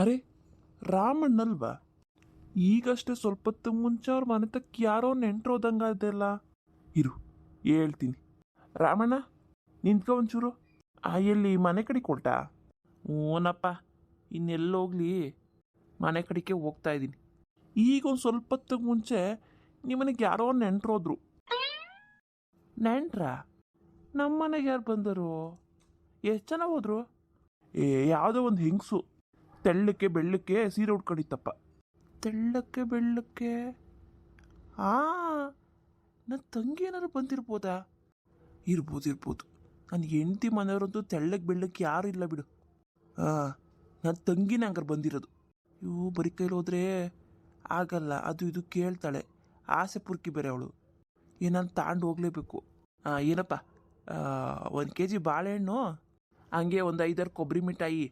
ಅರೆ, ರಾಮಣ್ಣಲ್ವಾ? ಈಗಷ್ಟೇ ಸ್ವಲ್ಪ ಹೊತ್ತು ಮುಂಚೆ ಅವ್ರ ಮನೆ ತಕ್ಕ ಯಾರೋ ನೆಂಟ್ರೋದಂಗದೆಲ್ಲ. ಇರು, ಹೇಳ್ತೀನಿ. ರಾಮಣ್ಣ, ನಿಂತ್ಕೊ ಒಂಚೂರು. ಎಲ್ಲಿ ಮನೆ ಕಡೆ ಕೊಟ್ಟಾ? ಹ್ಞೂನಪ್ಪ, ಇನ್ನೆಲ್ಲೋಗ್ಲಿ, ಮನೆ ಕಡೆಗೆ ಹೋಗ್ತಾ ಇದ್ದೀನಿ. ಈಗ ಒಂದು ಸ್ವಲ್ಪ ಹೊತ್ತಿಗೆ ಮುಂಚೆ ನಿಮ್ಮನೆಗೆ ಯಾರೋ ನೆಂಟ್ರೋದ್ರು. ನೆಂಟ್ರಾ? ನಮ್ಮ ಮನೆಗೆ ಯಾರು ಬಂದರು? ಎಷ್ಟು ಜನ ಹೋದ್ರು? ಯಾವುದೋ ಒಂದು ಹೆಂಗಸು ತೆಳ್ಳಕ್ಕೆ ಬೆಳ್ಳಕ್ಕೆ ಸೀರೆ ಉಟ್ಕೊಂಡಿತ್ತಪ್ಪ. ತೆಳ್ಳಕ್ಕೆ ಬೆಳ್ಳಕ್ಕೆ? ನನ್ನ ತಂಗಿ ಏನಾದ್ರು ಬಂದಿರ್ಬೋದಾ? ಇರ್ಬೋದು. ನನ್ನ ಹೆಂಡತಿ ಮನೆಯವರಂತೂ ತೆಳ್ಳಕ್ಕೆ ಬೆಳ್ಳಕ್ಕೆ ಯಾರು ಇಲ್ಲ ಬಿಡು. ನನ್ನ ತಂಗಿನೇ ಹಂಗಾರೆ ಬಂದಿರೋದು. ಇವು ಬರೀ ಕೈಲಿ ಹೋದ್ರೆ ಆಗಲ್ಲ, ಅದು ಇದು ಕೇಳ್ತಾಳೆ. ಆಸೆ ಪುರ್ಕಿ ಬೇರೆ ಅವಳು. ಏನಂತ ತಗೊಂಡು ಹೋಗ್ಲೇಬೇಕು. ಏನಪ್ಪ, 1 kg ಬಾಳೆಹಣ್ಣು, ಹಂಗೆ ಒಂದು 5-6 ಕೊಬ್ಬರಿ ಮಿಠಾಯಿ,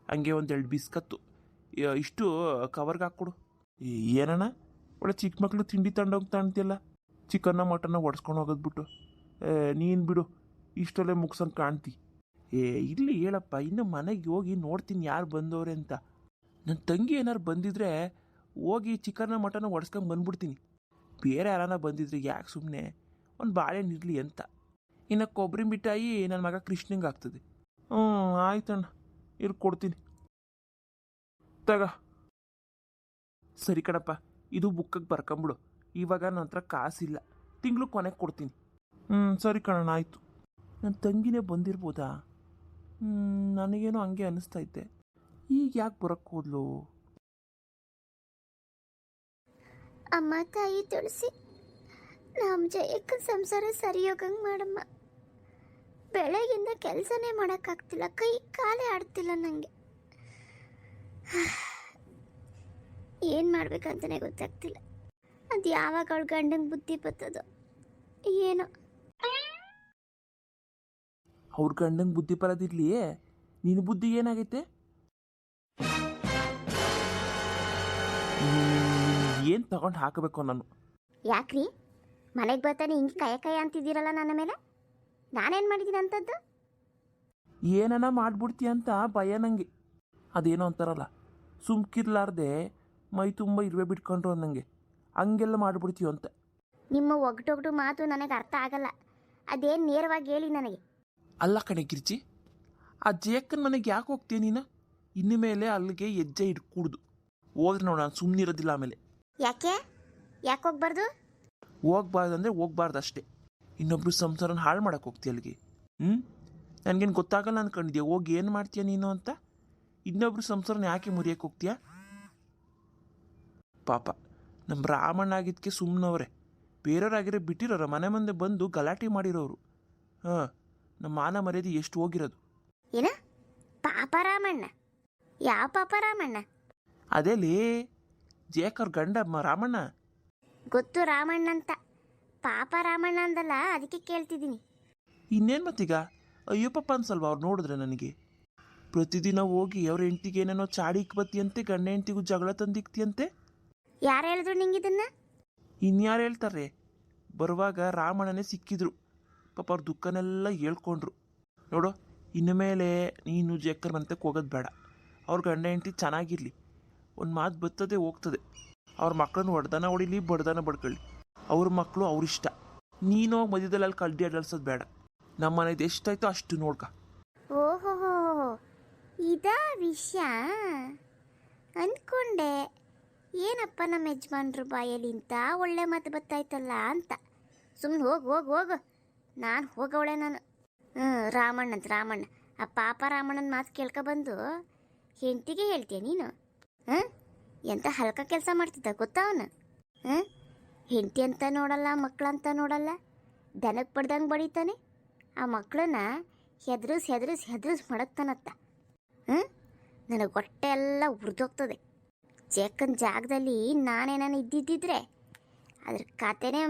ಹಂಗೆ ಒಂದು 2 ಬಿಸ್ಕತ್ತು, ಇಷ್ಟು ಕವರ್ಗೆ ಹಾಕ್ಕೊಡು. ಏನಣ್ಣ, ಒಳ್ಳೆ ಚಿಕ್ಕ ಮಕ್ಳು ತಿಂಡಿ ತಗೊಂಡೋಗ್ತಾ ಅಂತೀಯಲ್ಲ, ಚಿಕನ್ನ ಮಟನ್ನ ಒಡ್ಸ್ಕೊಂಡು ಹೋಗೋದು ಬಿಟ್ಟು. ನೀನು ಬಿಡು, ಇಷ್ಟಲ್ಲೇ ಮುಗ್ಸಂಗೆ ಕಾಣ್ತಿ. ಇಲ್ಲಿ ಹೇಳಪ್ಪ, ಇನ್ನು ಮನೆಗೆ ಹೋಗಿ ನೋಡ್ತೀನಿ ಯಾರು ಬಂದವ್ರೆ ಅಂತ. ನನ್ನ ತಂಗಿ ಏನಾರು ಬಂದಿದ್ರೆ ಹೋಗಿ ಚಿಕನ್ನ ಮಟನ್ನ ಒಡ್ಸ್ಕೊಂಡು ಬಂದ್ಬಿಡ್ತೀನಿ. ಬೇರೆ ಯಾರನ್ನ ಬಂದಿದ್ರೆ ಯಾಕೆ ಸುಮ್ಮನೆ ಒಂದು ಬಾಳೆಹಣ್ಣು ಇರಲಿ ಅಂತ. ಇನ್ನು ಕೊಬ್ಬರಿ ಮಿಠಾಯಿ ನನ್ನ ಮಗ ಕೃಷ್ಣಂಗೆ ಆಗ್ತದೆ. ಆಯ್ತಣ್ಣ, ಕೊಡ್ತೀನಿ ತಗ. ಸರಿ ಕಣಪ್ಪ, ಇದು ಬುಕ್ಕಿಗೆ ಬರ್ಕೊಂಬಿಡು. ಇವಾಗ ನನ್ನ ಹತ್ರ ಕಾಸಿಲ್ಲ, ತಿಂಗಳು ಕೊನೆಗೆ ಕೊಡ್ತೀನಿ. ಸರಿ ಕಣಣ್ಣ, ಆಯಿತು. ನನ್ನ ತಂಗಿನೇ ಬಂದಿರ್ಬೋದಾ? ನನಗೇನೋ ಹಂಗೆ ಅನ್ನಿಸ್ತೈತೆ. ಈಗ ಯಾಕೆ ಬರೋಕ್ಕೆ ಹೋದ್ಲು? ಅಮ್ಮ ತಾಯಿ ತುಳಸಿ, ನಮ್ಮ ಜಯಕ್ಕ ಸಂಸಾರ ಸರಿ ಹೋಗಂಗೆ ಮಾಡಮ್ಮ. ಬೆಳಗಿಂದ ಕೆಲಸನೇ ಮಾಡೋಕ್ಕಾಗ್ತಿಲ್ಲ, ಕೈ ಕಾಲೇ ಆಡ್ತಿಲ್ಲ ನನಗೆ. ಏನು ಮಾಡ್ಬೇಕಂತಲೇ ಗೊತ್ತಾಗ್ತಿಲ್ಲ. ಅದು ಯಾವಾಗ ಅವಳು ಗಂಡಂಗೆ ಬುದ್ಧಿ ಬರ್ತದೋ ಏನೋ. ಅವ್ರ ಗಂಡಂಗೆ ಬುದ್ಧಿ ಬರೋದಿರ್ಲಿ, ನಿನ್ನ ಬುದ್ಧಿ ಏನಾಗೈತೆ? ಏನು ತಗೊಂಡು ಹಾಕಬೇಕು ನಾನು? ಯಾಕ್ರಿ ಮನೆಗೆ ಬರ್ತಾನೆ ಹಿಂಗೆ ಕೈ ಅಂತಿದ್ದೀರಲ್ಲ ನನ್ನ ಮೇಲೆ? ನಾನೇನು ಮಾಡಿದ್ದೀನಿ ಅಂಥದ್ದು? ಏನನ ಮಾಡ್ಬಿಡ್ತೀಯ ಅಂತ ಭಯ ನನಗೆ. ಅದೇನೋ ಅಂತಾರಲ್ಲ, ಸುಮ್ಕಿರ್ಲಾರ್ದೆ ಮೈ ತುಂಬ ಇರುವೆ ಬಿಟ್ಕೊಂಡ್ರು ಅನ್ನಂಗೆ, ಹಂಗೆಲ್ಲ ಮಾಡಿಬಿಡ್ತೀವ ಅಂತ. ನಿಮ್ಮ ಒಗ್ಟೊಗ್ಟು ಮಾತು ನನಗೆ ಅರ್ಥ ಆಗಲ್ಲ. ಅದೇನು ನೇರವಾಗಿ ಹೇಳಿ ನನಗೆ. ಅಲ್ಲ ಕಣೆ ಗಿರ್ಜಿ, ಆ ಜಯಕ್ಕನ ಮನೆಗೆ ಯಾಕೆ ಹೋಗ್ತೀಯ ನೀನು? ಇನ್ನು ಮೇಲೆ ಅಲ್ಲಿಗೆ ಹೆಜ್ಜೆ ಇಟ್ಕೂಡ್ದು. ಹೋದ್ರೆ ನೋಡು, ನಾನು ಸುಮ್ಮನಿರೋದಿಲ್ಲ ಆಮೇಲೆ. ಯಾಕೆ ಹೋಗ್ಬಾರ್ದು? ಹೋಗ್ಬಾರ್ದು ಅಂದರೆ ಹೋಗ್ಬಾರ್ದು ಅಷ್ಟೇ. ಇನ್ನೊಬ್ರು ಸಂಸಾರನ ಹಾಳು ಮಾಡಕ್ಕೆ ಹೋಗ್ತೀಯ ಅಲ್ಲಿಗೆ? ನನಗೇನು ಗೊತ್ತಾಗಲ್ಲ ಅಂದ್ಕೊಂಡಿದ್ಯಾ ಹೋಗಿ ಏನು ಮಾಡ್ತೀಯ ನೀನು ಅಂತ? ಇನ್ನೊಬ್ರು ಸಂಸಾರನ ಯಾಕೆ ಮುರಿಯಕ್ಕೆ ಹೋಗ್ತೀಯ? ಪಾಪ ನಮ್ಮ ರಾಮಣ್ಣ ಆಗಿದ್ದಕ್ಕೆ ಸುಮ್ಮನವ್ರೆ. ಬೇರೆಯವರಾಗಿರೋ ಬಿಟ್ಟಿರೋರ ಮನೆ ಮುಂದೆ ಬಂದು ಗಲಾಟೆ ಮಾಡಿರೋರು. ನಮ್ಮ ಮಾನ ಮರ್ಯಾದೆ ಎಷ್ಟು ಹೋಗಿರೋದು. ಏನ ಪಾಪ ರಾಮಣ್ಣ? ಯಾವ ಪಾಪ ರಾಮಣ್ಣ? ಅದೇಲೇ ಜೇಕವ್ರ ಗಂಡ ರಾಮಣ್ಣ. ಗೊತ್ತು ರಾಮಣ್ಣ ಅಂತ, ಪಾಪ ರಾಮಣ್ಣ ಅಂದಲ್ಲ, ಅದಕ್ಕೆ ಕೇಳ್ತಿದ್ದೀನಿ. ಇನ್ನೇನು ಮತ್ತೀಗ? ಅಯ್ಯೋ ಪಾಪ ಅನ್ಸಲ್ವ ಅವ್ರು ನೋಡಿದ್ರೆ ನನಗೆ? ಪ್ರತಿದಿನ ಹೋಗಿ ಅವ್ರ ಹೆಂಡ್ತಿಗೆ ಏನೇನೋ ಚಾಡಿಕ್ ಬತ್ತಿಯಂತೆ, ಗಂಡ ಹೆಂಡ್ತಿಗೂ ಜಗಳ ತಂದಿಕ್ತಿಯಂತೆ. ಯಾರು ಹೇಳಿದ್ರು ನಿಂಗಿದನ್ನ? ಇನ್ಯಾರು ಹೇಳ್ತಾರೆ? ಬರುವಾಗ ರಾಮಣ್ಣನೇ ಸಿಕ್ಕಿದ್ರು. ಪಾಪ ಅವ್ರ ದುಃಖನೆಲ್ಲ ಹೇಳ್ಕೊಂಡ್ರು. ನೋಡು, ಇನ್ನು ಮೇಲೆ ನೀನು ಜೇಕರ್ ಮಂತಕ್ಕೆ ಹೋಗೋದು ಬೇಡ. ಅವ್ರ ಗಂಡ ಹೆಂಡ್ತಿ ಚೆನ್ನಾಗಿರಲಿ, ಒಂದು ಮಾತು ಬರ್ತದೆ ಹೋಗ್ತದೆ. ಅವ್ರ ಮಕ್ಕಳನ್ನ ಹೊಡೆದಾನ ಹೊಡಿಲಿ, ಬಡ್ದಾನ ಬಡ್ಕೊಳ್ಳಿ, ಅವ್ರ ಮಕ್ಕಳು ಅವ್ರಿಷ್ಟ. ನೀನು ಮಧ್ಯದಲ್ಲಿ ಅಲ್ಲಿ ಕಲ್ಡಿ ಅಡ್ಡಾಡ್ಸೋದು ಬೇಡ. ನಮ್ಮ ಮನೇದು ಎಷ್ಟಾಯ್ತೋ ಅಷ್ಟು ನೋಡ್ಕ. ಓಹೋ, ಇದಾ ವಿಷಯ ಅಂದ್ಕೊಂಡೆ. ಏನಪ್ಪ ನಮ್ಮ ಯಜಮಾನ್ರು ಬಾಯಲ್ಲಿ ಇಂಥ ಒಳ್ಳೆ ಮಾತು ಬತ್ತಾಯ್ತಲ್ಲ ಅಂತ. ಸುಮ್ಮನೆ ಹೋಗು, ನಾನು ಹೋಗವಳೆ ನಾನು. ರಾಮಣ್ಣ, ಆ ಪಾಪ ರಾಮಣ್ಣನ ಮಾತು ಕೇಳ್ಕೊಬಂದು ಹೆಂಡತಿಗೆ ಹೇಳ್ತೀಯ ನೀನು? ಎಂಥ ಹಲ್ಕ ಕೆಲಸ ಮಾಡ್ತಿದ್ದ ಗೊತ್ತಾ ಅವನು? ಹೆಂಡತಿ ಅಂತ ನೋಡಲ್ಲ, ಮಕ್ಕಳಂತ ನೋಡಲ್ಲ, ದನಕ್ಕೆ ಬಡ್ದಂಗೆ ಬಡಿತಾನೆ. ಆ ಮಕ್ಕಳನ್ನ ಹೆದ್ರಿಸ್ ಮಡಗ್ತಾನತ್ತ. ನನಗೆ ಹೊಟ್ಟೆ ಎಲ್ಲ ಉರಿದೋಗ್ತದೆ. ಜೇಕನ್ ಜಾಗದಲ್ಲಿ ನಾನೇನಾನು ಇದ್ದಿದ್ದಿದ್ರೆ ಅದ್ರ ಖಾತೆನೇ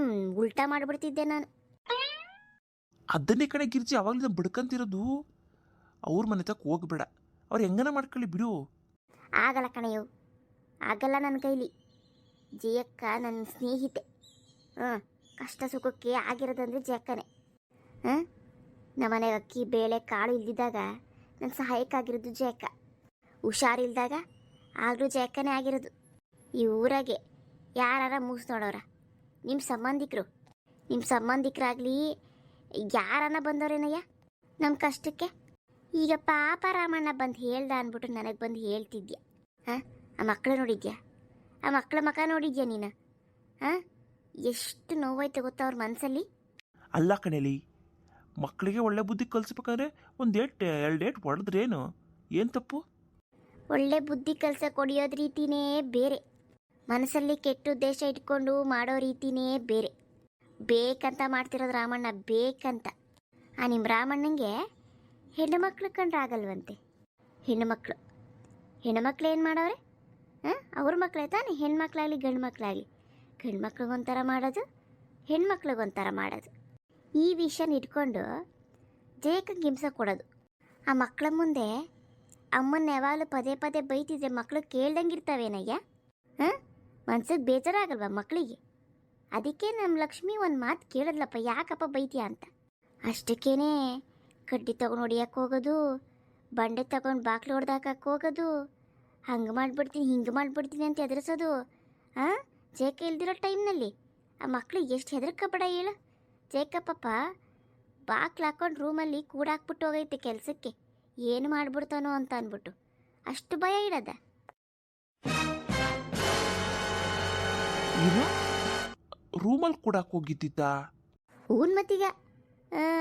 ಉಲ್ಟಾ ಮಾಡಿಬಿಡ್ತಿದ್ದೆ ನಾನು. ಅದನ್ನೇ ಕಡೆ ಗಿರ್ಜಿ ಅವಾಗಲಿಂದ ಬಡ್ಕಂತಿರೋದು. ಅವ್ರ ಮನೆ ತಕ್ಕ ಹೋಗ್ಬೇಡ, ಅವ್ರು ಹೆಂಗನ ಮಾಡ್ಕೊಳ್ಳಿ ಬಿಡು. ಆಗಲ್ಲ ಕಣೆಯೋ, ಆಗಲ್ಲ ನನ್ನ ಕೈಲಿ. ಜಯಕ್ಕ ನನ್ನ ಸ್ನೇಹಿತೆ. ಕಷ್ಟ ಸುಖಕ್ಕೆ ಆಗಿರೋದಂದ್ರೆ ಜಯಕ್ಕನೇ. ನಮ್ಮನೆಗೆ ಅಕ್ಕಿ ಬೇಳೆ ಕಾಳು ಇಲ್ದಿದ್ದಾಗ ನನ್ನ ಸಹಾಯಕ್ಕಾಗಿರೋದು ಜಯಕ್ಕ. ಹುಷಾರಿಲ್ದಾಗ ಆಗಲೂ ಜಯಕ್ಕನೇ ಆಗಿರೋದು. ಈ ಊರಾಗೆ ಯಾರಾರ ಮೂಸ್ ನೋಡೋರ, ನಿಮ್ಮ ಸಂಬಂಧಿಕರಾಗಲಿ ಯಾರನ್ನ ಬಂದವ್ರೇನಯ್ಯ ನಮ್ಮ ಕಷ್ಟಕ್ಕೆ. ಈಗ ಪಾಪ ರಾಮಣ್ಣ ಬಂದು ಹೇಳ್ದ ಅಂದ್ಬಿಟ್ಟು ನನಗೆ ಬಂದು ಹೇಳ್ತಿದ್ಯಾ? ಹಾಂ, ಆ ಮಕ್ಕಳು ನೋಡಿದ್ಯಾ? ಆ ಮಕ್ಕಳ ಮಕ ನೋಡಿದ್ಯಾ ನೀನು? ಹಾಂ, ಎಷ್ಟು ನೋವಾಯ್ತು ಗೊತ್ತಾ ಅವ್ರ ಮನಸ್ಸಲ್ಲಿ. ಅಲ್ಲ ಕಣೇಲಿ, ಮಕ್ಕಳಿಗೆ ಒಳ್ಳೆ ಬುದ್ಧಿ ಕಲಿಸ್ಬೇಕಾದ್ರೆ ಒಂದು ಎರಡು ಡೇಟ್ ಹೊಡೆದ್ರೇನು, ಏನು ತಪ್ಪು? ಒಳ್ಳೆ ಬುದ್ಧಿ ಕಲ್ಸಕ್ಕೆ ಹೊಡಿಯೋದು ರೀತಿನೇ ಬೇರೆ, ಮನಸ್ಸಲ್ಲಿ ಕೆಟ್ಟ ಉದ್ದೇಶ ಇಟ್ಕೊಂಡು ಮಾಡೋ ರೀತಿನೇ ಬೇರೆ. ಬೇಕಂತ ಮಾಡ್ತಿರೋದು ರಾಮಣ್ಣ, ಬೇಕಂತ. ಆ ನಿಮ್ಮ ರಾಮಣ್ಣಂಗೆ ಹೆಣ್ಣು ಮಕ್ಳು ಕಂಡ್ರೆ ಆಗಲ್ವಂತೆ. ಹೆಣ್ಣು ಮಕ್ಳು ಏನು ಮಾಡೋರೆ? ಹಾಂ, ಅವ್ರ ಮಕ್ಕಳೇ ತಾನೆ, ಹೆಣ್ಮಕ್ಳಾಗಲಿ ಗಂಡು ಮಕ್ಕಳಾಗಲಿ. ಗಂಡು ಮಕ್ಳಿಗೊಂಥರ ಮಾಡೋದು, ಹೆಣ್ಮಕ್ಳಿಗೊಂಥರ ಮಾಡೋದು. ಈ ವಿಷಯನ ಇಟ್ಕೊಂಡು ಜಯಕ್ಕಂಗೆ ಹಿಂಸೆ ಕೊಡೋದು. ಆ ಮಕ್ಕಳ ಮುಂದೆ ಅಮ್ಮನ ಯಾವಾಗಲೂ ಪದೇ ಪದೇ ಬೈತಿದ್ರೆ ಮಕ್ಕಳು ಕೇಳ್ದಂಗಿರ್ತಾವೇನಯ್ಯ? ಹಾಂ, ಮನ್ಸಿಗೆ ಬೇಜಾರಾಗಲ್ವ ಮಕ್ಕಳಿಗೆ? ಅದಕ್ಕೆ ನಮ್ಮ ಲಕ್ಷ್ಮಿ ಒಂದು ಮಾತು ಕೇಳಿದ್ಲಪ್ಪ, ಯಾಕಪ್ಪ ಬೈತೀಯ ಅಂತ. ಅಷ್ಟಕ್ಕೇನೆ ಕಡ್ಡಿ ತೊಗೊಂಡು ಹೊಡಿಯಕ್ಕೆ ಹೋಗೋದು, ಬಂಡೆ ತಗೊಂಡು ಬಾಕ್ಲು ಹೊಡೆದಾಕಕ್ಕೆ ಹೋಗೋದು, ಹಂಗೆ ಮಾಡಿಬಿಡ್ತೀನಿ ಹಿಂಗೆ ಮಾಡಿಬಿಡ್ತೀನಿ ಅಂತ ಹೆದರ್ಸೋದು. ಹಾಂ, ಜೇಕ ಇಲ್ದಿರೋ ಟೈಮ್ನಲ್ಲಿ ಆ ಮಕ್ಕಳು ಎಷ್ಟು ಹೆದರ್ಕಬೇಡ ಹೇಳು. ಜೇಕಪ್ಪಪ್ಪ ಬಾಕ್ಲು ಹಾಕೊಂಡು ರೂಮಲ್ಲಿ ಕೂಡಾಕ್ಬಿಟ್ಟು ಹೋಗೈತೆ ಕೆಲಸಕ್ಕೆ, ಏನು ಮಾಡಿಬಿಡ್ತಾನೋ ಅಂತ ಅಂದ್ಬಿಟ್ಟು ಅಷ್ಟು ಭಯ ಇಡದ. ಏನು, ರೂಮಲ್ಲಿ ಕೂಡಕ್ಕೆ ಹೋಗಿದ್ದಿದ್ದ? ಹೂನ್ ಮತ್ತೀಗ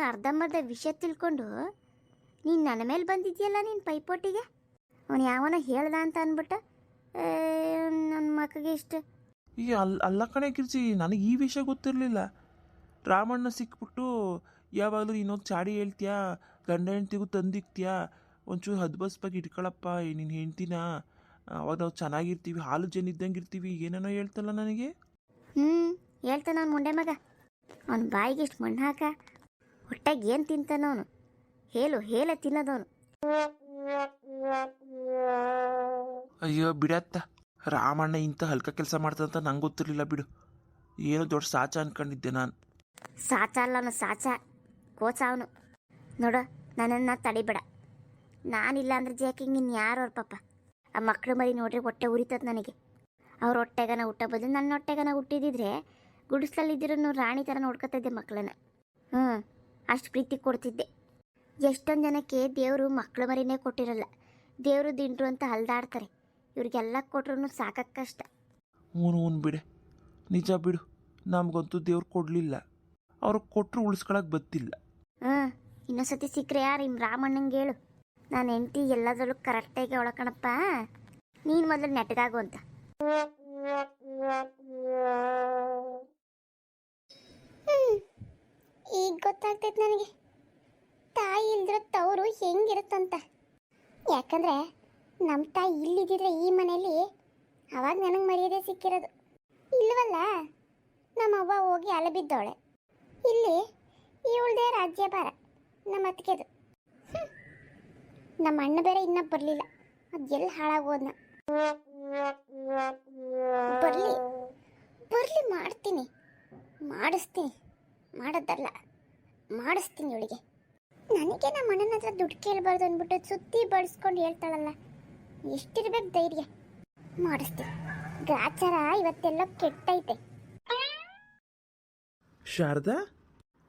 ಅರ್ಧಂಬರ್ಧ ವಿಷಯ ತಿಳ್ಕೊಂಡು ನೀನು ನನ್ನ ಮೇಲೆ ಬಂದಿದ್ಯಲ್ಲ ನಿನ್ನ ಪೈಪೋಟಿಗೆ. ಅವನು ಯಾವನ ಹೇಳ್ದ ಅಂತ ಅಂದ್ಬಿಟ್ಟ ನನ್ನ ಮಕ್ಕಳಿಗೆ ಇಷ್ಟ. ಈಗ ಅಲ್ಲ ಕಣೆ ಕಿರ್ಚಿ, ನನಗೆ ಈ ವಿಷಯ ಗೊತ್ತಿರಲಿಲ್ಲ. ರಾಮಣ್ಣ ಸಿಕ್ಬಿಟ್ಟು ಯಾವಾಗಲೂ ಇನ್ನೊಂದು ಚಾಡಿ ಹೇಳ್ತೀಯಾ, ಗಂಡ ಹೆಂಡ್ತಿಗೂ ತಂದಿಕ್ತೀಯಾ, ಒಂಚೂರು ಹದ್ಬಸ್ಪಾಗಿ ಇಟ್ಕೊಳಪ್ಪ ನಿನ್ನ ಹೆಂಡ್ತಿನ, ಅವಾಗ ನಾವು ಚೆನ್ನಾಗಿರ್ತೀವಿ, ಹಾಲು ಜನ ಇದ್ದಂಗೆ ಇರ್ತೀವಿ, ಏನೇನೋ ಹೇಳ್ತಲ್ಲ ನನಗೆ. ಹೇಳ್ತಾನ ಅವ್ನು ಮುಂಡೆ ಮಗ. ಅವನ ಬಾಯಿಗೆ ಇಷ್ಟು ಮಣ್ಣು ಹಾಕ, ಹೊಟ್ಟೆಗೆ ಏನು ತಿಂತಾನೋ ಅವನು, ಹೇಲೆ ತಿನ್ನೋದವನು. ಅಯ್ಯೋ ಬಿಡತ್ತ, ರಾಮಣ್ಣ ಇಂಥ ಹಲ್ಕ ಕೆಲಸ ಮಾಡ್ತಂತ ನಂಗೆ ಗೊತ್ತಿರಲಿಲ್ಲ ಬಿಡು. ಏನೋ ದೊಡ್ಡ ಸಾಚ ಅನ್ಕೊಂಡಿದ್ದೆ ನಾನು. ಸಾಚ ಅಲ್ಲ ಅವನು, ಸಾಚ ಕೋಚ ಅವನು. ನೋಡು, ನನ್ನನ್ನು ತಡಿಬೇಡ. ನಾನಿಲ್ಲ ಅಂದ್ರೆ ಜೇಕಿಂಗ್ ಇನ್ನು ಯಾರು ಅವ್ರ ಪಾಪ. ಆ ಮಕ್ಕಳು ಮರಿ ನೋಡ್ರಿ ಹೊಟ್ಟೆ ಉರಿತದ ನನಗೆ. ಅವ್ರ ಹೊಟ್ಟೆಗನ ಹುಟ್ಟ ಬದಲು ನನ್ನ ಹೊಟ್ಟೆಗನ ಹುಟ್ಟಿದಿದ್ರೆ ಗುಡಿಸ್ಲಲ್ಲಿದ್ದಿರೋ ರಾಣಿ ಥರ ನೋಡ್ಕೊತಿದ್ದೆ ಮಕ್ಕಳನ್ನ. ಅಷ್ಟು ಪ್ರೀತಿ ಕೊಡ್ತಿದ್ದೆ. ಎಷ್ಟೊಂದು ಜನಕ್ಕೆ ದೇವರು ಮಕ್ಕಳು ಮರಿನೇ ಕೊಟ್ಟಿರಲ್ಲ, ದೇವರು ದಿಂಡ್ರು ಅಂತ ಹಲ್ದಾಡ್ತಾರೆ. ಇವ್ರಿಗೆಲ್ಲ ಕೊಟ್ರು ಸಾಕಕ್ಕೆ ಕಷ್ಟ. ಹ್ಞೂ ಬಿಡೆ, ನಿಜ ಬಿಡು, ನಮಗಂತೂ ದೇವ್ರು ಕೊಡಲಿಲ್ಲ, ಅವ್ರಿಗೆ ಕೊಟ್ಟರು ಉಳಿಸ್ಕೊಳಕ್ಕೆ ಬತ್ತಿಲ್ಲ. ಇನ್ನೊಂದ್ಸತಿ ಸಿಕ್ಕರೆ ಯಾರು ನಿಮ್ಮ ರಾಮಣ್ಣಂಗೆ ಹೇಳು, ನಾನು ಹೆಂಡ್ತಿ ಎಲ್ಲದರಲ್ಲೂ ಕರೆಕ್ಟಾಗಿ ಒಳಕಣಪ್ಪ, ನೀನು ಮೊದಲು ನೆಟ್ಗಾಗು ಅಂತ. ಈಗ ಗೊತ್ತಾಗ್ತೈತೆ ನನಗೆ ತಾಯಿ ಇಲ್ದಿರೋ ತವರು ಹೆಂಗಿರುತ್ತಂತ. ಯಾಕಂದರೆ ನಮ್ಮ ತಾಯಿ ಇಲ್ಲಿದ್ದಿದ್ರೆ ಈ ಮನೆಯಲ್ಲಿ ಅವಾಗ ನನಗೆ ಮರ್ಯಾದೆ ಸಿಕ್ಕಿರೋದು. ಇಲ್ವಲ್ಲ, ನಮ್ಮ ಅವ್ವ ಹೋಗಿ ಅಲಬಿದ್ದವಳೆ. ಇಲ್ಲಿ ಇವಳದೇ ರಾಜ್ಯಭಾರ ನಮ್ಮ ಅತ್ತಿಗೆದು. ನಮ್ಮ ಅಣ್ಣ ಬೇರೆ ಇನ್ನೂ ಬರಲಿಲ್ಲ, ಅದು ಎಲ್ಲಿ ಹಾಳಾಗೋದ್ನ. ಬರಲಿ ಮಾಡ್ತೀನಿ, ಮಾಡಿಸ್ತೀನಿ ಇವಳಿಗೆ. ನನಗೆ ನಮ್ಮ ಅಣ್ಣನ ಹತ್ರ ದುಡ್ಡು ಕೇಳಬಾರ್ದು ಅಂದ್ಬಿಟ್ಟು ಸುತ್ತಿ ಬಡಿಸ್ಕೊಂಡು ಹೇಳ್ತಾಳಲ್ಲ, ಎಷ್ಟಿರ್ಬೇಕು ಧೈರ್ಯ. ಮಾಡಿಸ್ತೀನಿ. ಗ್ರಾಚಾರ ಇವತ್ತೆಲ್ಲ ಕೆಟ್ಟೈತೆ. ಶಾರದಾ,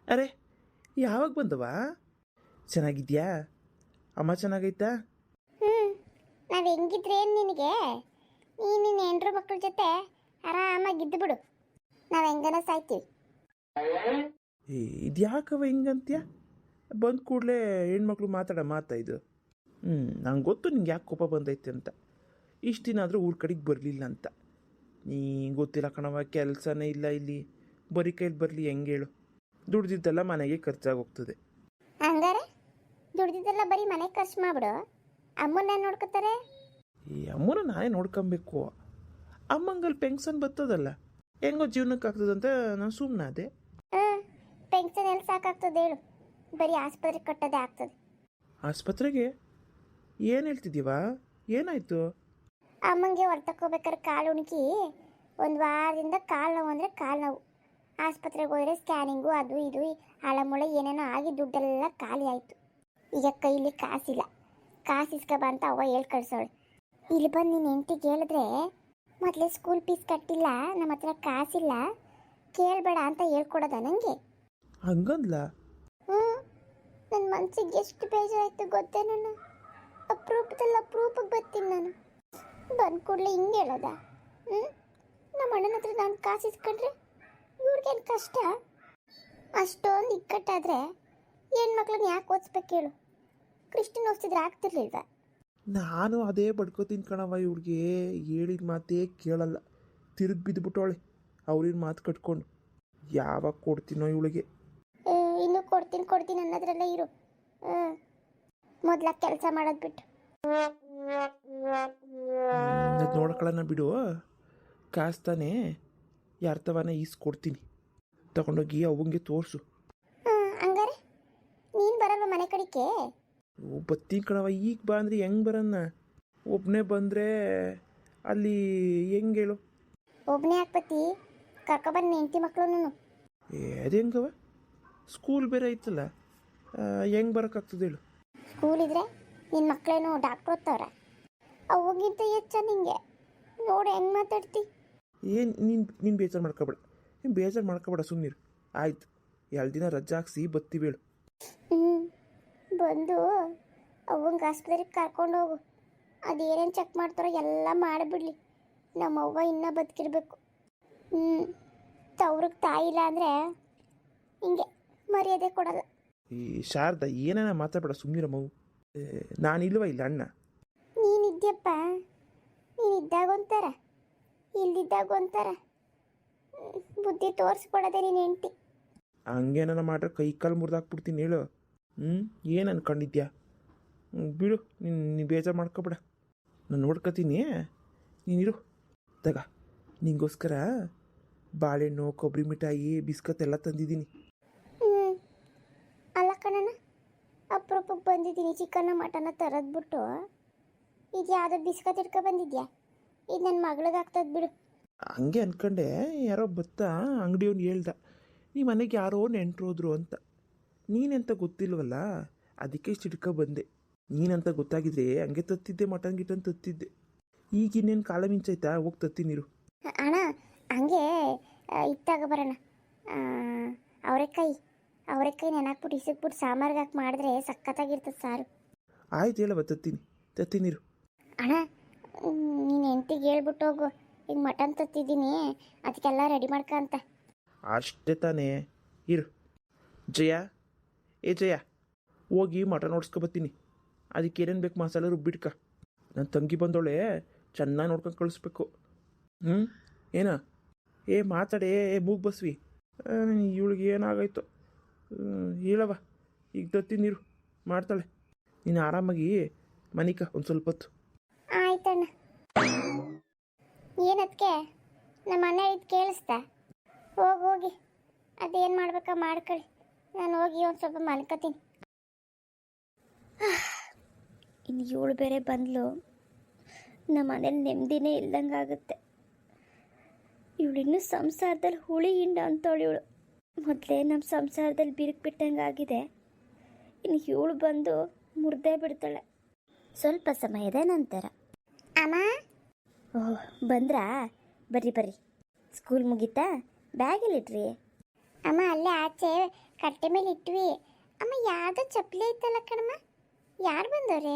ಅರೆ ಯಾವಾಗ ಬಂದವಾ? ಚೆನ್ನಾಗಿದ್ಯಾ? ಅಮ್ಮ ಚೆನ್ನಾಗೈತಾ? ನಾವು ಹೆಂಗಿದ್ರೆ ನಿನಗೆ, ನೀನು ಹೆಂಡ್ರು ಮಕ್ಕಳ ಜೊತೆ ಆರಾಮಾಗಿದ್ದು ಬಿಡು, ನಾವು ಹೆಂಗನ ಸಾಯ್ತೀವಿ. ಇದ್ಯಾಕವ ಹಿಂಗಂತ್ಯ? ಬಂದ ಕೂಡಲೇ ಹೆಣ್ಮಕ್ಳು ಮಾತಾ ಇದು. ನಂಗೆ ಗೊತ್ತು ನಿಂಗೆ ಯಾಕೆ ಕೋಪ ಬಂದೈತೆ ಅಂತ. ಇಷ್ಟು ದಿನ ಆದರೂ ಊರ ಕಡೆಗೆ ಬರಲಿಲ್ಲ ಅಂತ. ನೀ ಗೊತ್ತಿಲ್ಲ ಕಣವ, ಕೆಲಸನೇ ಇಲ್ಲ ಇಲ್ಲಿ, ಬರೀ ಕೈಲಿ ಬರಲಿ ಹೆಂಗೆ ಹೇಳು? ದುಡ್ದಿದ್ದೆಲ್ಲ ಮನೆಗೆ ಖರ್ಚಾಗೋಗ್ತದೆ. ಹಂಗಾರೆ ದುಡ್ದಿದ್ದೆಲ್ಲ ಬರೀ ಮನೆಗೆ ಖರ್ಚು ಮಾಡ್ಬಿಡು, ಅಮ್ಮನ್ನ ನೋಡ್ಕೊತಾರೆ. ಈ ಅಮ್ಮನ ನಾನೇ ನೋಡ್ಕೊಬೇಕು. ಅಮ್ಮಂಗಲ್ಲಿ ಪೆನ್ಷನ್ ಬರ್ತದಲ್ಲ, ಹೆಂಗೋ ಜೀವನಕ್ಕೆ ಆಗ್ತದಂತ ನಾನು ಸುಮ್ಮನೆ ಅದೇ. ಪೆನ್ಷನ್ ಎಲ್ಲಿ ಸಾಕಾಗ್ತದೆ ಹೇಳು, ಬರೀ ಆಸ್ಪತ್ರೆಗೆ ಕಟ್ಟೋದೇ ಆಗ್ತದೆ. ಆಸ್ಪತ್ರೆಗೆ ಏನು ಹೇಳ್ತಿದ್ದೀವ? ಏನಾಯಿತು? ಅಮ್ಮಂಗೆ ಹೊರತಕ್ಕೋಬೇಕಾದ್ರೆ ಕಾಲು ಉಣುಕಿ ಒಂದು ವಾರದಿಂದ ಕಾಲು ನೋವು ಅಂದರೆ ಕಾಲು ನೋವು. ಆಸ್ಪತ್ರೆಗೆ ಹೋದರೆ ಸ್ಕ್ಯಾನಿಂಗು ಅದು ಇದು ಹಳಮುಳೆ ಏನೇನೋ ಆಗಿ ದುಡ್ಡೆಲ್ಲ ಖಾಲಿ ಆಯಿತು. ಈಗ ಕೈಲಿ ಕಾಸಿಲ್ಲ, ಕಾಸು ಇಸ್ಕೊಬ ಅಂತ ಅವ್ವ ಹೇಳಿ ಕಳ್ಸೋಳೆ. ಇಲ್ಲಿ ಬಂದು ನೀನು ಹೆಂಡ್ತಿಗೆ ಹೇಳಿದ್ರೆ ಮೊದಲೇ ಸ್ಕೂಲ್ ಫೀಸ್ ಕಟ್ಟಿಲ್ಲ, ನಮ್ಮ ಹತ್ರ ಕಾಸಿಲ್ಲ, ಕೇಳಬೇಡ ಅಂತ ಹೇಳ್ಕೊಡೋದ ನನಗೆ? ಹಂಗಂದ್ಲ? ಹ್ಞೂ, ನನ್ನ ಮನಸ್ಸಿಗೆ ಎಷ್ಟು ಬೇಜಾರಾಯ್ತು ಗೊತ್ತೇ? ನಾನು ಅಪರೂಪಕ್ಕೆ ಬರ್ತೀನಿ. ನಾನು ಬಂದ ಕೂಡಲೇ ಹಿಂಗೆ ಹೇಳೋದ? ನಮ್ಮ ಅಣ್ಣನ ಹತ್ರ ನಾನು ಕಾಸು ಇಸ್ಕೊಂಡ್ರೆ ಇವ್ರಿಗೇನು ಕಷ್ಟ? ಅಷ್ಟೊಂದು ಇಕ್ಕಟ್ಟಾದರೆ ಹೆಣ್ಮಕ್ಳನ್ನ ಯಾಕೆ ಓದಿಸ್ಬೇಕು ಹೇಳು? ಕ್ರಿಶ್ಚಿಯನ್ ಓದಿಸಿದ್ರೆ ಆಗ್ತಿರ್ಲಿಲ್ವ? ನಾನು ಅದೇ ಬಡ್ಕೋತೀನಿ ಕಣವ. ಇವ್ರಿಗೆ ಹೇಳಿದ ಮಾತೇ ಕೇಳಲ್ಲ, ತಿರುಗಿ ಬಿದ್ದುಬಿಟ್ಟವಳೆ ಅವ್ರಿನ ಮಾತು ಕಟ್ಕೊಂಡು. ಯಾವಾಗ ಕೊಡ್ತೀನೋ ಇವಳಿಗೆ? ಇನ್ನೂ ಕೊಡ್ತೀನಿ ಅನ್ನೋದ್ರಲ್ಲೇ ಇರು. ಮೊದಲ ಕೆಲಸ ಮಾಡೋದು ಬಿಟ್ಟು ನೋಡ್ಕೊಳ್ಳೋಣ ಬಿಡು. ಕಾಸು ತಾನೇ ಯಾರ್ತವನ ಈಸ್ಕೊಡ್ತೀನಿ, ತಗೊಂಡೋಗಿ ಅವಂಗೆ ತೋರಿಸು. ಹಂಗಾರೆ ನೀನು ಬರಲ್ವ ಮನೆ ಕಡೆಗೆ? ಬತ್ತೀನಿ ಕಣವ. ಈಗ ಬಾ ಅಂದರೆ ಹೆಂಗೆ ಬರನ್ನ? ಒಬ್ಬನೇ ಬಂದರೆ ಅಲ್ಲಿ ಹೆಂಗೆ ಹೇಳು? ಒಬ್ಬನೇ ಹಾಕ್ಬತ್ತಿ, ಕರ್ಕೊಬನ್ನಿ ಹೆಂಡತಿ ಮಕ್ಕಳು. ಅದು ಹೆಂಗವ? ಸ್ಕೂಲ್ ಬೇರೆ ಐತಲ್ಲ, ಹೆಂಗೆ ಬರೋಕ್ಕಾಗ್ತದೆ ಹೇಳು? ಸ್ಕೂಲ್ ಇದ್ರೆ ನಿನ್ನ ಮಕ್ಕಳೇನು ಡಾಕ್ಟ್ರ್ ಓದ್ತವ್ರ? ಅವಾಗಿಂತ ಹೆಚ್ಚ ನಿಂಗೆ. ನೋಡಿ ಹೆಂಗೆ ಮಾತಾಡ್ತಿ? ಏನು ನೀನು ಬೇಜಾರು ಮಾಡ್ಕೊಬೇಡ, ಸುಮ್ಮನಿರು. ಆಯ್ತು, 2 ದಿನ ರಜೆ ಹಾಕ್ಸಿ ಬತ್ತೀವಿ ಹೇಳು. ಬಂದು ಅವಂಗೆ ಆಸ್ಪತ್ರೆಗೆ ಕರ್ಕೊಂಡು ಹೋಗು. ಅದೇನೇನು ಚೆಕ್ ಮಾಡ್ತಾರೋ ಎಲ್ಲ ಮಾಡಿಬಿಡ್ಲಿ. ನಮ್ಮ ಅವ್ವ ಇನ್ನೂ ಬದುಕಿರ್ಬೇಕು. ತವ್ರಿಗೆ ತಾಯಿ ಇಲ್ಲ ಅಂದರೆ ಹಿಂಗೆ ಮರ್ಯಾದೆ ಕೊಡಲ್ಲ. ಈ ಶಾರದಾ ಏನೇನ ಮಾತಾಡಬೇಡ, ಸುಮ್ಮನಿರ ಮಗು. ನಾನಿಲ್ವ ಇಲ್ಲ ಅಣ್ಣ? ನೀನಿದ್ಯಪ್ಪ, ನೀನಿದ್ದಾಗ ಒಂಥರ, ಇಲ್ದಿದ್ದಾಗ ಒಂಥರ. ಬುದ್ಧಿ ತೋರಿಸ್ಕೊಡೋದೆ ನೀನು ಹೆಂಡ್ತಿ. ಹಂಗೇನ ಮಾಡ್ರೆ ಕೈ ಕಾಲು ಮುರಿದಾಕ್ಬಿಡ್ತೀನಿ ಹೇಳು. ಏನು ಅನ್ಕೊಂಡಿದ್ಯಾ? ಬಿಡು, ನೀನು ಬೇಜಾರು ಮಾಡ್ಕೊಬೇಡ, ನಾನು ನೋಡ್ಕೊತೀನಿ. ನೀನಿರು. ತಗ, ನಿಂಗೋಸ್ಕರ ಬಾಳೆಹಣ್ಣು, ಕೊಬ್ಬರಿ ಮಿಠಾಯಿ, ಬಿಸ್ಕತ್ ಎಲ್ಲ ತಂದಿದ್ದೀನಿ. ಅಲ್ಲ ಕಣಣ್ಣ, ಅಪರೂಪಕ್ಕೆ ಬಂದಿದ್ದೀನಿ. ಚಿಕನ್ನ ಮಟನ್ನ ತರದ್ಬಿಟ್ಟು ಇದು ಯಾವುದೋ ಬಿಸ್ಕತ್ ಇಟ್ಕೊ ಬಂದಿದ್ಯಾ? ಇದು ನನ್ನ ಮಗಳಿಗೆ ಆಗ್ತದೆ ಬಿಡು. ಹಂಗೆ ಅನ್ಕೊಂಡೆ, ಯಾರೋ ಬತ್ತಾ ಅಂಗಡಿಯವ್ನು ಹೇಳ್ದ ಈ ಮನೆಗೆ ಯಾರೋ ನೆಂಟ್ರು ಹೋದ್ರು ಅಂತ. ನೀನೆಂತ ಗೊತ್ತಿಲ್ವಲ್ಲ, ಅದಕ್ಕೆ ಇಷ್ಟು ಬಂದೆ. ನೀನಂತ ಗೊತ್ತಾಗಿದ್ರೆ ಹಂಗೆ ತತ್ತಿದ್ದೆ, ಮಟನ್ ಗಿಟನ್ ತತ್ತಿದ್ದೆ. ಈಗಿನ್ನೇನು ಕಾಲ ಮಿಂಚಾಯ್ತಾ? ಹೋಗಿ ತತ್ತೀನಿರು. ಅಣ್ಣ ಹಂಗೆ ಇತ್ತಾಗ ಬರೋಣ. ಅವರೆಕಾಯಿ ನೆನಾಕ್ಬಿಟ್ಟು ಇಸಕ್ಬಿಟ್ಟು ಸಾಂಬಾರ್ಗೆ ಹಾಕಿ ಮಾಡಿದ್ರೆ ಸಖತ್ತಾಗಿರ್ತದೆ ಸಾರು. ಆಯ್ತು, ಹೇಳವ, ತತ್ತೀನಿರು. ಅಣ್ಣ ನೀನು ಹೆಂಡ್ತಿಗೆ ಹೇಳ್ಬಿಟ್ಟು ಹೋಗು, ಈಗ ಮಟನ್ ತತ್ತಿದ್ದೀನಿ, ಅದಕ್ಕೆಲ್ಲ ರೆಡಿ ಮಾಡ್ಕ ಅಂತ. ಅಷ್ಟೇ ತಾನೇ, ಇರು. ಜಯ, ಜಯ, ಹೋಗಿ ಮಟನ್ ಓಡಿಸ್ಕೊಬತ್ತೀನಿ. ಅದಕ್ಕೆ ಏನೇನು ಬೇಕು ಮಸಾಲೆ ರುಬ್ಬಿಡ್ಕ. ನನ್ನ ತಂಗಿ ಬಂದವಳೆ, ಚೆನ್ನಾಗಿ ನೋಡ್ಕೊಂಡು ಕಳಿಸ್ಬೇಕು. ಏನ ಮಾತಾಡೇ ಮೂಗು ಬಸ್ವಿ. ಇವಳಿಗೆ ಏನಾಗಾಯ್ತು ಹೇಳವ. ಈಗ ತತ್ತೀನಿರು, ಮಾಡ್ತಾಳೆ. ನೀನು ಆರಾಮಾಗಿ ಮನಿಕ ಒಂದು ಸ್ವಲ್ಪ ಹೊತ್ತು. ಆಯ್ತಣ್ಣ. ಏನದಕ್ಕೆ ನಮ್ಮ ಅಣ್ಣ ಇದು ಕೇಳಿಸ್ತಾ? ಹೋಗಿ ಅದೇನು ಮಾಡ್ಬೇಕಾ ಮಾಡ್ಕೊಳ್ಳಿ. ನಾನು ಹೋಗಿ ಒಂದು ಸ್ವಲ್ಪ ಮಲ್ಕೋತೀನಿ. ಇನ್ನು ಇವಳು ಬೇರೆ ಬಂದ್ಲು, ನಮ್ಮ ಮನೇಲಿ ನೆಮ್ಮದಿನೇ ಇಲ್ದಂಗೆ ಆಗುತ್ತೆ. ಇವಳಿನ್ನೂ ಸಂಸಾರದಲ್ಲಿ ಹುಳಿ ಹಿಂಡ ಅಂತವಳು. ಇವಳು ಮೊದಲೇ ನಮ್ಮ ಸಂಸಾರದಲ್ಲಿ ಬಿರುಕು ಬಿಟ್ಟಂಗೆ ಆಗಿದೆ, ಇನ್ನು ಇವಳು ಬಂದು ಮುರಿದೇ ಬಿಡ್ತಾಳೆ. ಸ್ವಲ್ಪ ಸಮಯದ ನಂತರ ಅಮ್ಮ. ಓಹ್, ಬಂದ್ರಾ? ಬರ್ರಿ. ಸ್ಕೂಲ್ ಮುಗೀತಾ? ಬ್ಯಾಗಲ್ಲಿಟ್ರಿ? ಅಮ್ಮ ಅಲ್ಲೇ ಆಚೆ ಕಟ್ಟೆ ಮೇಲೆ ಇಟ್ವಿ. ಅಮ್ಮ ಯಾವುದೋ ಚಪ್ಪಲಿ ಐತಲ್ಲ ಕಣಮ್ಮ, ಯಾರು ಬಂದವ್ರೆ?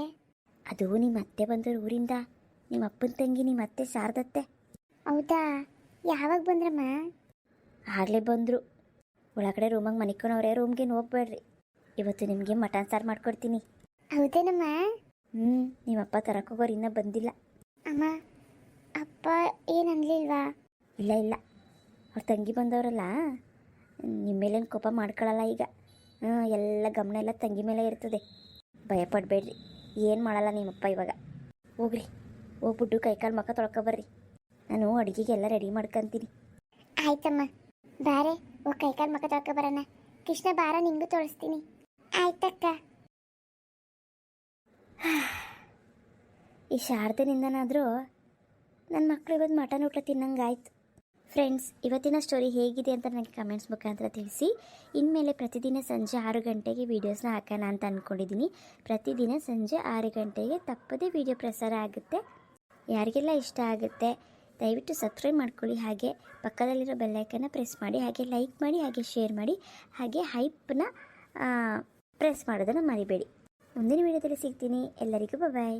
ಅದು ನಿಮ್ಮ ಅತ್ತೆ ಬಂದವ್ರು ಊರಿಂದ, ನಿಮ್ಮ ಅಪ್ಪನ ತಂಗಿ, ನಿಮ್ಮ ಅತ್ತೆ ಶಾರದತ್ತೆ. ಹೌದಾ? ಯಾವಾಗ ಬಂದ್ರಮ್ಮ? ಆಗಲೇ ಬಂದರು. ಒಳಗಡೆ ರೂಮಾಗೆ ಮನಿಕೊಂಡವ್ರೆ, ರೂಮ್ಗೆ ಹೋಗ್ಬೇಡ್ರಿ. ಇವತ್ತು ನಿಮಗೆ ಮಟನ್ ಸಾರು ಮಾಡ್ಕೊಡ್ತೀನಿ. ಹೌದೇನಮ್ಮ? ನಿಮ್ಮಪ್ಪ ತರಕ್ಕೆ ಹೋಗೋರು ಇನ್ನೂ ಬಂದಿಲ್ಲ. ಅಮ್ಮ, ಅಪ್ಪ ಏನು ಅನ್ಲಿಲ್ವಾ? ಇಲ್ಲ, ಅವ್ರ ತಂಗಿ ಬಂದವರಲ್ಲ, ನಿಮ್ಮ ಮೇಲೇನು ಕೋಪ ಮಾಡ್ಕೊಳ್ಳಲ್ಲ ಈಗ. ಎಲ್ಲ ಗಮನ ಎಲ್ಲ ತಂಗಿ ಮೇಲೆ ಇರ್ತದೆ. ಭಯಪಡಬೇಡ್ರಿ, ಏನು ಮಾಡಲ್ಲ ನಿಮ್ಮಪ್ಪ ಇವಾಗ. ಹೋಗ್ಬಿಟ್ಟು ಕೈಕಾಲು ಮಕ್ಕ ತೊಳ್ಕೊಬರ್ರಿ. ನಾನು ಅಡುಗೆಗೆಲ್ಲ ರೆಡಿ ಮಾಡ್ಕೊತೀನಿ. ಆಯ್ತಮ್ಮ, ಬಾರೆ ಹೋಗಿ ಕೈಕಾಲು ಮಕ್ಕ ತೊಳ್ಕೊಬರೋಣ. ಕೃಷ್ಣ ಬಾರ, ನಿಂಗೂ ತೋರಿಸ್ತೀನಿ. ಆಯ್ತಕ್ಕ. ಈ ಶಾರದನಿಂದನಾದರೂ ನನ್ನ ಮಕ್ಕಳು ಇವತ್ತು ಮಟನ್ ಊಟ ತಿನ್ನಂಗಾಯ್ತು. ಫ್ರೆಂಡ್ಸ್, ಇವತ್ತಿನ ಸ್ಟೋರಿ ಹೇಗಿದೆ ಅಂತ ನನಗೆ ಕಮೆಂಟ್ಸ್ ಮುಖಾಂತರ ತಿಳಿಸಿ. ಇನ್ಮೇಲೆ ಪ್ರತಿದಿನ ಸಂಜೆ 6 ಗಂಟೆಗೆ ವೀಡಿಯೋಸ್ನ ಹಾಕೋಣ ಅಂತ ಅಂದ್ಕೊಂಡಿದ್ದೀನಿ. ಪ್ರತಿದಿನ ಸಂಜೆ 6 ಗಂಟೆಗೆ ತಪ್ಪದೇ ವೀಡಿಯೋ ಪ್ರಸಾರ ಆಗುತ್ತೆ. ಯಾರಿಗೆಲ್ಲ ಇಷ್ಟ ಆಗುತ್ತೆ ದಯವಿಟ್ಟು ಸಬ್ಸ್ಕ್ರೈಬ್ ಮಾಡ್ಕೊಳ್ಳಿ. ಹಾಗೆ ಪಕ್ಕದಲ್ಲಿರೋ ಬೆಲ್ಲೈಕನ್ನ ಪ್ರೆಸ್ ಮಾಡಿ, ಹಾಗೆ ಲೈಕ್ ಮಾಡಿ, ಹಾಗೆ ಶೇರ್ ಮಾಡಿ, ಹಾಗೆ ಹೈಪ್ನ ಪ್ರೆಸ್ ಮಾಡೋದನ್ನು ಮರಿಬೇಡಿ. ಮುಂದಿನ ವೀಡಿಯೋದಲ್ಲಿ ಸಿಗ್ತೀನಿ. ಎಲ್ಲರಿಗೂ ಬಾಯ್.